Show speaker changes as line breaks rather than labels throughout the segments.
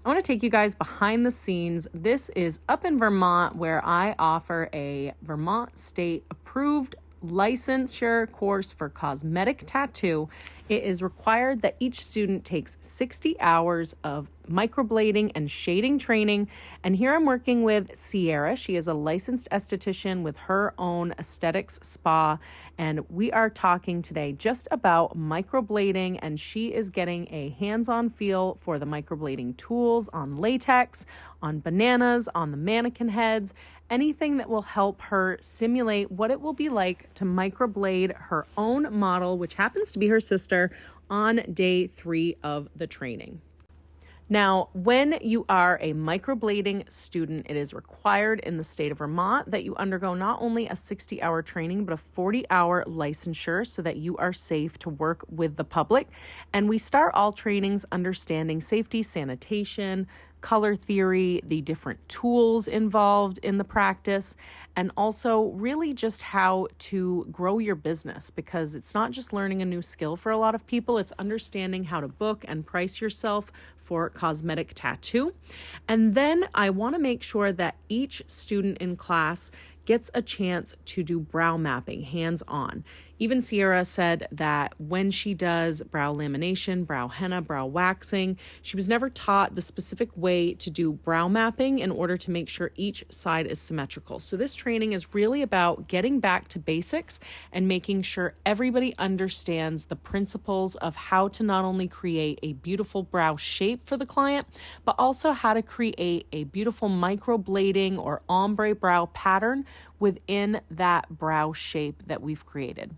I want to take you guys behind the scenes. This is up in Vermont, where I offer a Vermont state approved licensure course for cosmetic tattoo. It is required that each student takes 60 hours of microblading and shading training. And here I'm working with Sierra. She is a licensed esthetician with her own aesthetics spa. And we are talking today just about microblading, and she is getting a hands-on feel for the microblading tools on latex, on bananas, on the mannequin heads, anything that will help her simulate what it will be like to microblade her own model, which happens to be her sister, on day 3 of the training. Now, when you are a microblading student, it is required in the state of Vermont that you undergo not only a 60-hour training, but a 40-hour licensure so that you are safe to work with the public. And we start all trainings understanding safety, sanitation, color theory, the different tools involved in the practice, and also really just how to grow your business, because it's not just learning a new skill for a lot of people, it's understanding how to book and price yourself for cosmetic tattoo. And then I want to make sure that each student in class gets a chance to do brow mapping hands-on. Even Sierra said that when she does brow lamination, brow henna, brow waxing, she was never taught the specific way to do brow mapping in order to make sure each side is symmetrical. So this training is really about getting back to basics and making sure everybody understands the principles of how to not only create a beautiful brow shape for the client, but also how to create a beautiful microblading or ombre brow pattern within that brow shape that we've created.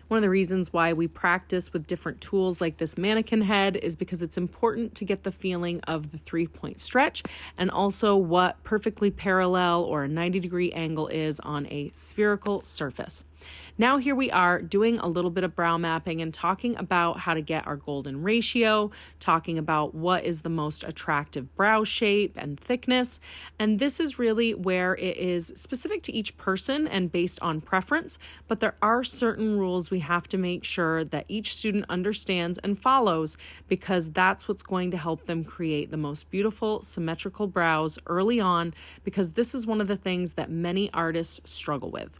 One of the reasons why we practice with different tools like this mannequin head is because it's important to get the feeling of the 3-point stretch, and also what perfectly parallel or a 90-degree angle is on a spherical surface. Now here we are doing a little bit of brow mapping and talking about how to get our golden ratio, talking about what is the most attractive brow shape and thickness. And this is really where it is specific to each person and based on preference, but there are certain rules we have to make sure that each student understands and follows, because that's what's going to help them create the most beautiful symmetrical brows early on, because this is one of the things that many artists struggle with.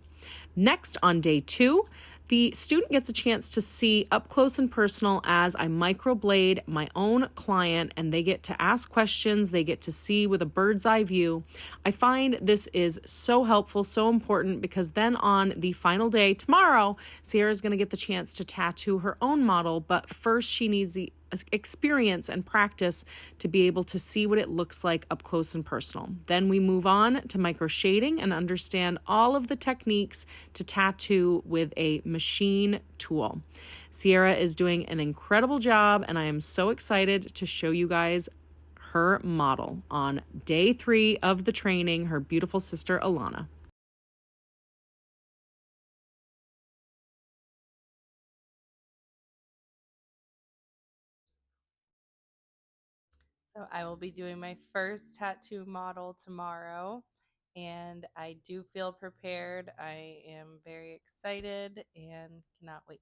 Next, on day 2, the student gets a chance to see up close and personal as I microblade my own client, and they get to ask questions, they get to see with a bird's eye view. I find this is so helpful, so important, because then on the final day tomorrow, Sierra's going to get the chance to tattoo her own model, but first she needs the experience and practice to be able to see what it looks like up close and personal. Then we move on to micro shading and understand all of the techniques to tattoo with a machine tool. Sierra is doing an incredible job, and I am so excited to show you guys her model on day 3 of the training, her beautiful sister Alana.
So I will be doing my first tattoo model tomorrow, and I do feel prepared. I am very excited and cannot wait.